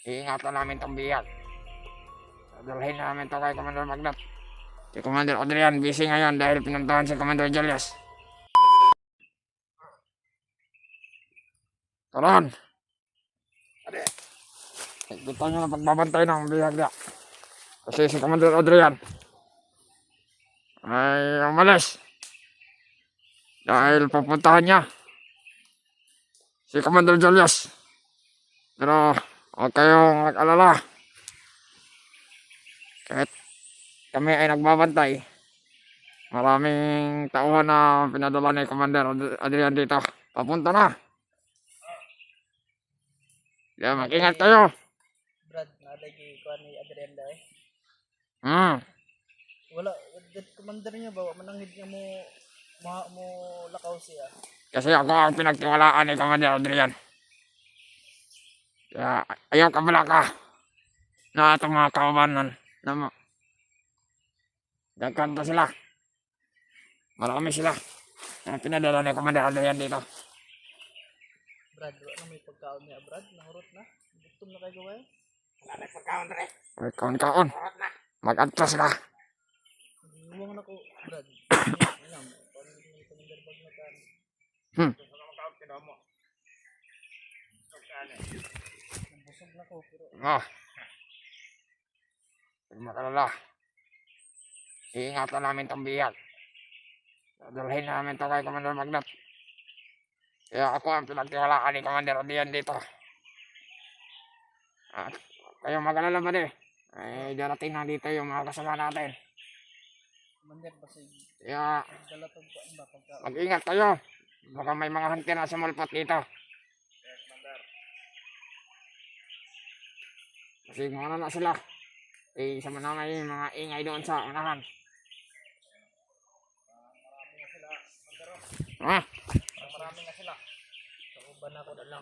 Iingatan namin itong bihag. Dalhin namin ito kay Commander Magnat. Si Commander Adrian busy ngayon dahil pinuntahan si Commander Julius. Karon! Kita nyo na pagbabantay ng bihag niya. Kasi si Commander Adrian ay umalis. Dahil pupuntahan niya si Commander Julius. Pero huwag kayong mag-alala. Kahit kami ay nagbabantay, maraming tauhan na pinadala ni Commander Adrian dito. Papunta na. Kaya mag-ingat kayo. Brad, nalagi ko ni Adrian dahil. Wala, commander niya ba? Manangid niya mo lakaw siya. Kasi ako ang pinagtiwalaan ni Commander Adrian. Kaya ayaw kabala ka na itong mga kawabanan na nagkanta sila. Marami sila na pinadala ni Commander Adrian dito. Brad, wala may pagkaon niya, Brad. Nahurot na. Gutom na kayo gawin. Wala may pagkaon rin. May kaon-kaon. Mag-adto sila. Huwag na ko, Brad. Alam, paano yung commander bag na kan? Nabusog na ko, pero... Huwag makalala. Iingatan namin itong bihag. Dalhin namin ito kay Commander Magnat. Kaya ako ang pinagtiwalaan ni Commander Adrian dito. At kayong mag-alala ba din? Ay darating na dito yung mga kasama natin. Commander, basig. Kaya Dalatog pa ba pagkaon? mag-ingat kayo. Baka may mga hunter na sumulpot dito. Yes, Commander. Kasi mga na sila. Eh, sama na may mga ingay doon sa unahan. Marami nga sila, Commander. Marami nga sila. Sa uban ako na lang.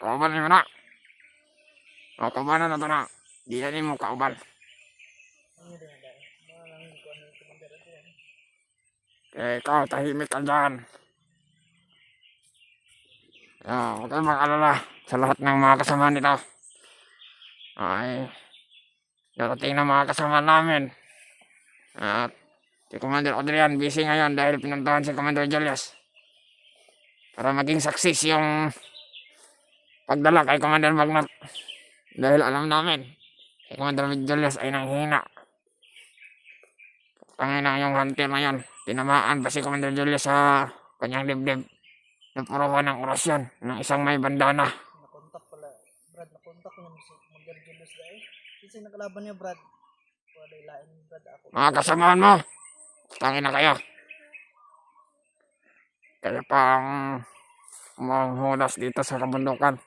Kauban mo na. O, kaubanan na ito na. Di na mo kauban. Ano din dahil? Manangid ko ni Commander Adrian. Eh, ikaw, tahimik ka dyan. Huwag kayong mag-alala sa lahat ng mga kasama nito. Ay, darating na mga kasama namin. At si Commander Adrian busy ngayon dahil pinuntahan si Commander Julius. Para maging success yung pagdala kay Commander Magnat. Dahil alam namin, si Commander Julius ay nanghina. Tangina yung hunter na yun. Tinamaan pa si Commander Julius sa kanyang dibdib. Napuruhan ng orasyon ng isang may bandana. Nakontak pala, Brad, nakontak niya si Commander Julius dahil. Kasi nakalaban niya, Brad. Wala ilain, Brad, ako. Mga kasamaan mo, tangina kayo. Kaya pang manghulas dito sa kabundukan.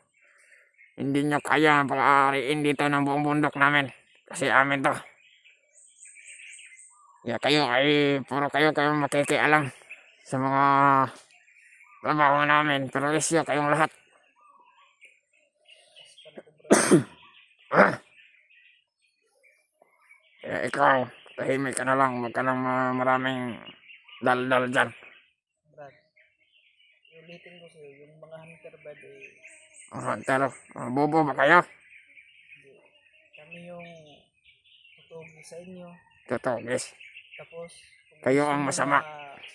Hindi nyo kaya pag-aariin dito ng buong bundok namin. Kasi amin to. Kaya kayo ay puro kayo makikialam sa mga trabaho namin. Pero isyo kayong lahat. Kaya ikaw, tahimik ka na lang. Huwag ka lang maraming dal-dal dyan. Brad, ulitin ko sa'yo, yung mga hunter, Brad, Pero, bobo ba kayo? kami yung tutugi sa inyo. Totoo, guys. Tapos, Kayo ang masama.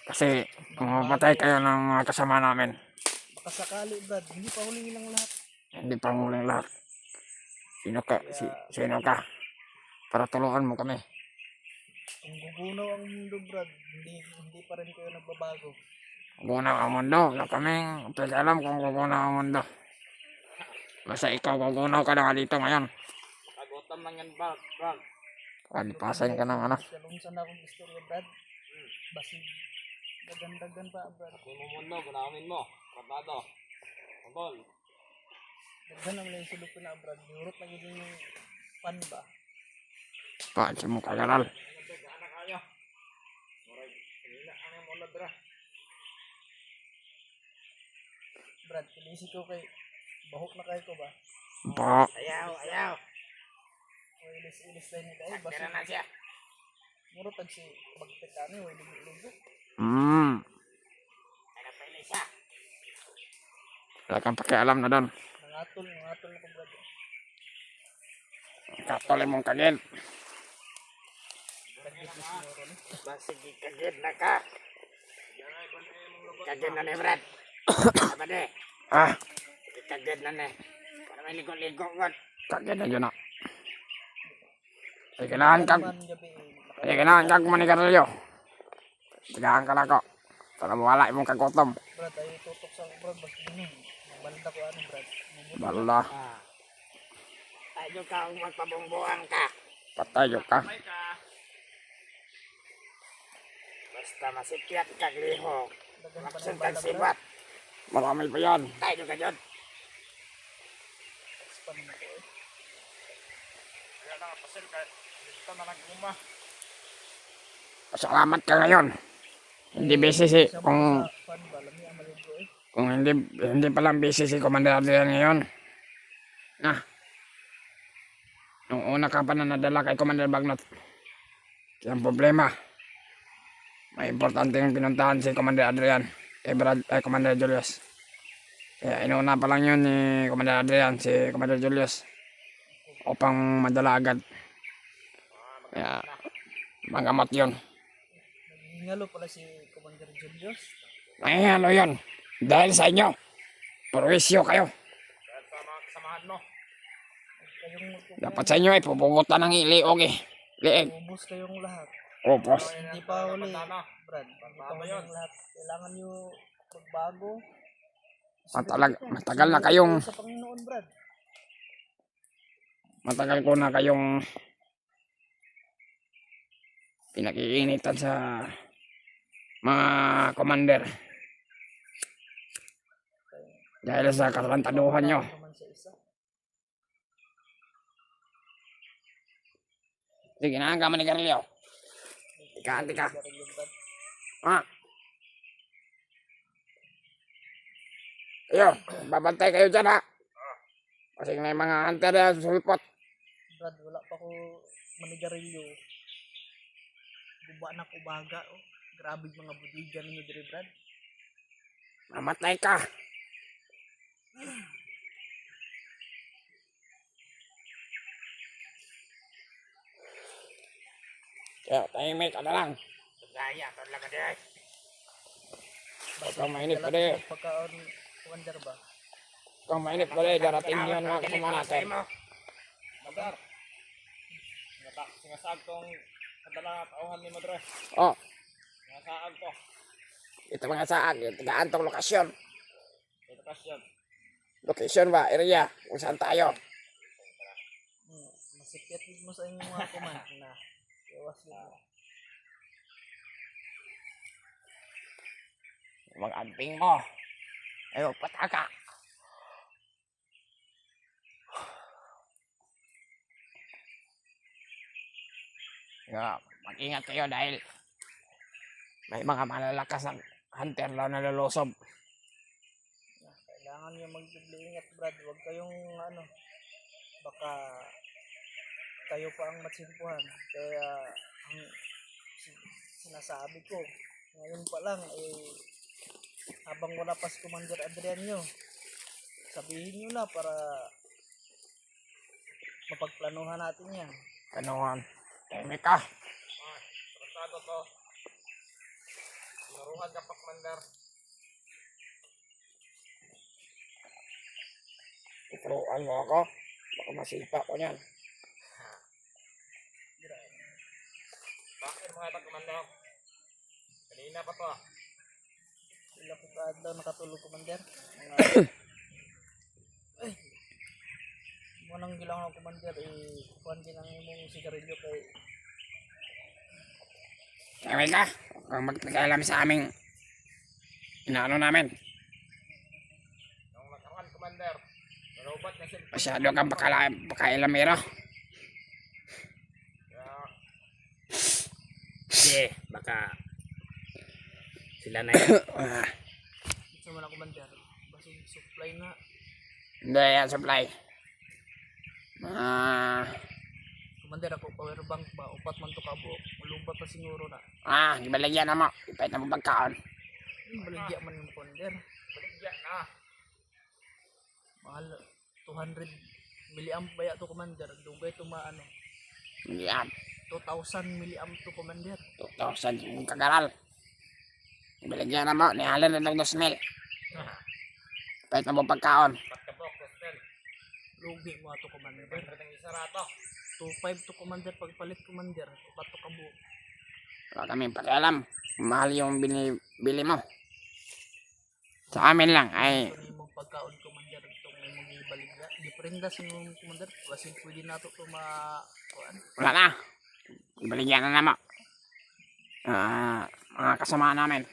Kasi kung mapatay kayo ng mga kasama namin. Baka sakali, Brad, hindi pa huling ilang lahat. Hindi pa huling lahat. Sino ka? Para tulungan mo kami. Kung gugunaw ang mundo, Brad, hindi pa rin kayo nagbabago. Gugunaw ang mundo. Wala kaming alam kung gugunaw ang mundo. Basta ikaw gugunaw ka na dito ngayon. Pagutam lang yan, Brad. Kalipasan ka ng ano. Kalungsan na akong istorya, Brad. Basig. Dagan-dagan pa, Brad. Kung mo mundo, gunamin mo. Tratado. Tungkol. Dagan ang lang sulok na, Brad. Nurot lang yun yung pan ba? Paano mo kagaral? Anak kayo. Moray. Kanina, ano mo na, bra? Brad, pilisi ko kay bahok na kayo ko ba? Pa. Ayaw. O ilis lang nito. Ay, Tira na basig. siya. Muro tag si magpetani, o ilig-ilig. Ano pa ilay siya? Wala kang pakialam na doon. Nangatol na ko, Brad. Katuloy mong kagid. Kagid na siguro ni. Sige, kagid na ka. Kagid na ni Brad. Apa de? Ah. Kagid na ni. Para may ligo-ligo god. Kagid na yun na. Ay, kailangan kag... Man gabi Ay, kailangan kag manigarilyo. Tigaan ka na ko. Para mawala imong kagutom. Brad ay tutok sa brad basta dining. Balda ko ano brad. Bala. Tayo ka kung magpabungbuang ka. Patayo ka. Basta masipyat ka gliho. Dagan pa Maksun ng kag bala brad. sibat. Marami pa yan. Tayo ka dyan. Expand na ko eh. Kaya na, pasil ka. Dito na nag-uma. Salamat ka ngayon. Hindi busy si... Sa Kung... mga fan ba lami ang maligo eh. Kung hindi palang busy si Commander Adrian ngayon. Na. Nung una ka pa na nadala kay Commander Bagnot. Kaya ang problema. May importante yung pinuntahan si Commander Adrian. Commander Julius. Kaya inuna pa lang yun ni Commander Adrian, si Commander Julius. Upang madala agad. Kaya magamot yun. Nangingalo pala si Commander Julius. Ay, ano yun? Dahil sa inyo. Perwisyo kayo. Dahil sa mga kasamahan mo. Kayong Dapat sa inyo ay pupugutan ng iliog eh. Liig. ubus kayong lahat. Opos. Hindi pa huli, Bandana. Brad. Hindi pa Tama huli yun. ang lahat. Kailangan nyo magbago. Matagal na kayong... Sa Panginoon, Brad. Matagal ko na kayong pinakiinitan sa mga commander. Dahil sa katarantaduhan nyo. Naman sa isa. Sige na, ang ni Garilio. Tika. Garilyo, Brad. Ha? Ayo, babantay kayo dyan ha. Kasi may mga hunter na sulpot. Brad, wala pa ko manigarilyo. Guba na ko baga. Oh. Grabe mga budigan ninyo diri, Brad. Mamatay ka. Kaya tahimik ka na lang. Gaya, ito lang ka dyan. Huwag kang mainit pa Kailan rin. magpagkaon, Commander ba? Huwag kang mainit pa rin. Darating yun mga kasama natin. Madar. Singasag tong kadala tauhan ni Madre. Oh, Singasag to. ito mga saag. Tigaan tong lokasyon. Ito kasyan. Location ba? Area. Kung saan tayo. Masikip mo sa inyong mga command na iwas yun. Mag-amping mo. Ayaw, pataka. Mag-ingat kayo dahil may mga malalakas ang hunter na nalulusob. Kailangan nyo mag-ingat, Brad. Huwag kayong baka kayo pa ang matsimpuhan. Kaya ang sinasabi ko, ngayon pa lang, habang wala pa si Commander Adrian nyo, sabihin nyo na para mapagplanuhan natin yan. Kanuhan. Tahimik ka. Tratado to. Naruhan ka pakmandar. Tuturuan mo ako. Baka masipa ko niyan. Bakit mga ito kumandar? Kanina pa to ah. Sila ko daw nakatulog, Commander. Ay, mo nang gilang ako, Commander, kuhan din ang imong sigarilyo kay Tahimik ka. Huwag kang magpagkailam sa aming inaano namin. Nung nakaraan kumandar. Narobat na siya. Masyado kang pakailamero. Sige, baka sila na yan. sa mga Commander. Basig supply na. Hindi yan supply. Commander, ako power bank ba? Upat man to kabo. Malubat pa siguro na. Gibalagyan na mo. Ipahit na mo pagkaon. Baligya man yung Commander. Baligyan na. Mahal 200 milliamp ba ya to commander? Dugay to maano. Yan. 2,000 milliamp to commander. 2,000 yung kagaral. Biligyan na mo. Nihalan na ng 2,000. Kahit na mo pagkaon. Pagkabok, hostel. Lugi mo ato commander. Pwede ng isa rato. 2,500 to commander pagpalit commander. Upat to kabo. Wala kami pakialam. Mahal yung binibili mo. Sa amin lang ay Ito yung pagkaon commander. Itong may mga ibaligya. Di prindas yung commander. Kasi pwede na to kuan. wala na. Biligyan na mo. Mga kasama namin.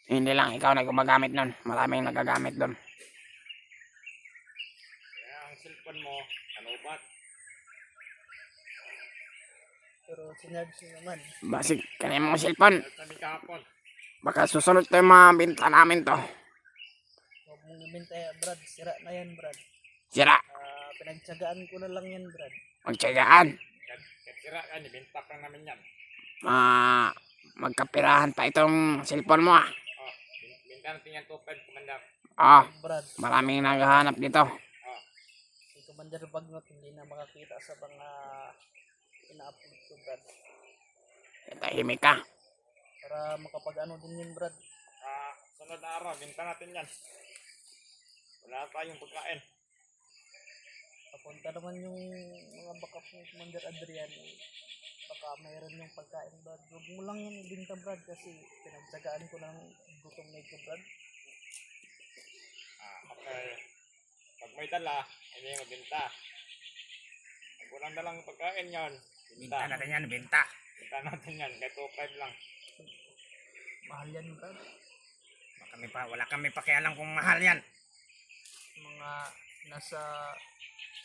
Hindi lang ikaw na gumagamit nun. Maraming nagagamit doon. Kaya ang cellphone mo, kanubat. Pero sinarge naman. Basig kanina mga cellphone. Sabi kahapon. Baka susunod tayo mga binta namin to. Huwag mong ibenta Brad. Sira na yan Brad. Sira. Pinagtsagaan ko na lang yan Brad. Magtsagaan. Kahit sira ka, nibenta pa namin yan. Magkapirahan pa itong cellphone mo ah. Oh, binta natin yan 2,500, commander. Brad. Maraming naghahanap dito. Oh, Si Commander Bagnot hindi na makakita sa mga ina-upload ko Brad. Tahimik ka. Para makapag-ano din yun Brad. sunod na araw, binta natin yan. Wala tayong pagkain. Papunta naman yung mga backup ng Commander Adrian. Baka mayroon yung pagkain Brad. Huwag mo lang yung ibinta Brad kasi pinagtsagaan ko ng gutom na ito Brad. Okay. Pag may dala, hindi mabinta. Pag walang dalang pagkain yan, binta. yan, binta. Binta natin yan, kahit 2,500 lang. Mahal yan Brad. Wala kami pakialam kung mahal yan. Mga nasa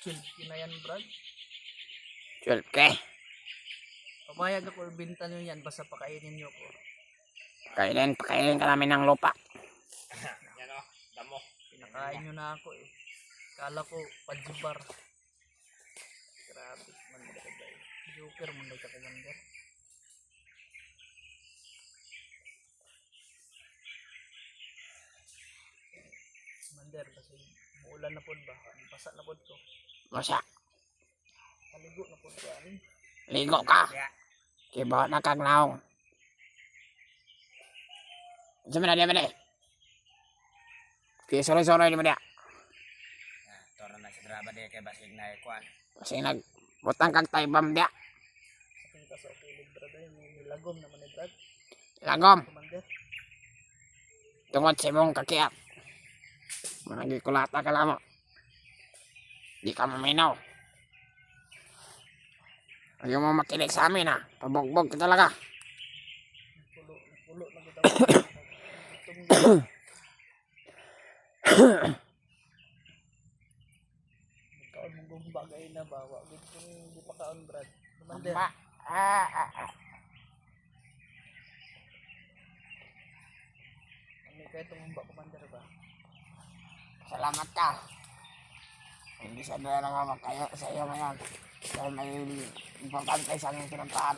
12 na yan Brad. 12K. Pabayag ako ibinta nyo yan basta pakainin nyo ko. Pakainin ka namin ng lupa. Yan o, damo. Pinakain nyo na ako eh. Kala ko pajibar. Grabe man talaga. Joker man daw ka Commander. Commander kasi muulan na po ba? Basa na po to. Basta, Maligo na po siya. ligo ka. Kibo na kagnaong. Sabi na, di. Okay, sorry, di mo dia. Toro na si drama di kay basig na ikuan. Kasi nagbutang kag taybam dia. Aking kaso kilid brad ay may nilagom naman ni Brad. Lagom. Commander. Tungod sa imong kakiyat. Managi kulata ka lamo. Di ka maminaw. Ayaw mo makinig sa amin ha. Pabugbog ka talaga. Pulo na kita. Gutom kaon mong gumba gay na ba? Wa gid kung di pa kaon Brad. Commander. Ba? Ano kay tumumba Commander ba? Salamat ka. Hindi sa doon nga magkayo sa iyo ngayon. Dahil may importante sa aming pinuntahan.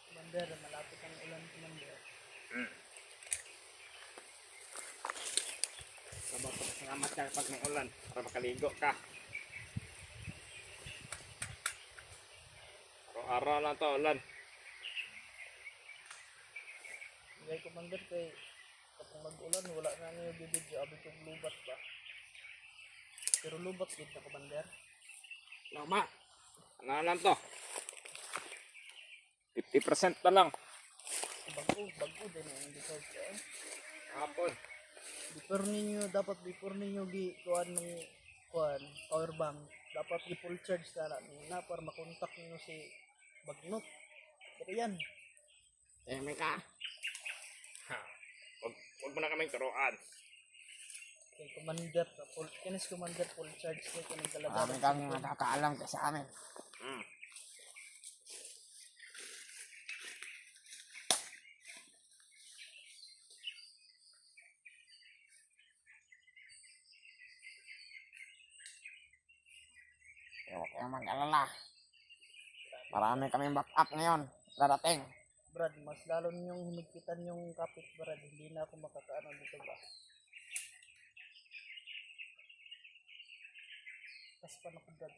Commander, malapit ang ulan Commander. Salamat ka pag may ulan para makaligo ka. Araw-araw lang to ulan. Ngay Commander kay kapag mag-ulan wala na niyo bibidyo abi kong lubat ba. Pero lubat gid na Commander. Lama. Ano lang to? 50% na lang. Bago din ang deserve ko. Hapon. Before ninyo kuan ng power bank, dapat i-full charge na para makontak niyo si Bagnot. Pero yan, Tahimik ka. Huwag mo na kaming turuan. kay Commander, kinis Commander full charge kay kanang Marami kalagaran. kang nakakaalam ka sa amin. Huwag kayong mag-alala. Marami kaming backup ngayon. Darating. Brad, mas lalo ninyong hinigpitan yung kapit, Brad. Hindi na ako makakaano dito ba. Tas pa na ko, Brad.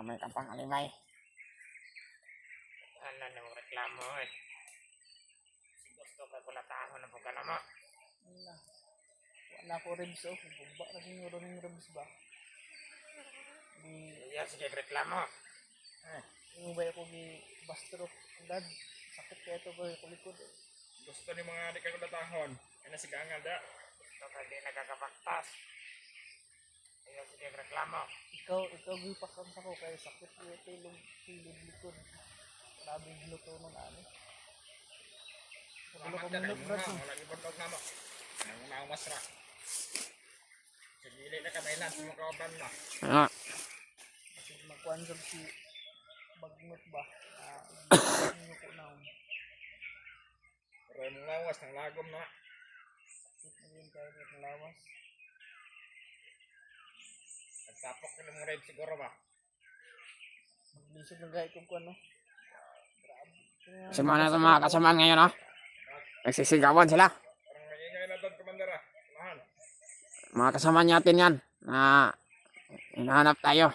May kapang alimay. Ano nang reklamo eh. Si gusto ka kulataan mo na pagkala mo. Wala. Wala ko ribs, oh. Bumba na siguro ng ribs ba? Di, Iya, sige reklamo. yung ba ako bastro, Brad. Sakit kaya ito ba yung kulikod, eh. Gusto ni mga adik ka kulatahon. Ano si gangal da? Gusto ka di nagkakapaktas. Iya, sige reklamo. Ikaw gipakan sa ko kaya sakit yung tilog likod. Labing hiluto mo na ano. Wala ko minot, Brad. No? Wala ibang na mo. Ang mga masra. Sige, ili na kamailan sa mga kauban mo. Ano? Kasi magkuhansog si bagnot ba? Hindi ko na. Pero yung lawas ng lagom na. Sakit na rin kaya ng lawas. Nagtapok ko ng red siguro ba? Maglisod ng gaya kong kuhan, no? Grabe. Kasi mga kasamaan ngayon, oh. Nagsisigawan sila. Parang maingay na doon, komandara. Mahan. Mga kasama natin yan na hinahanap tayo.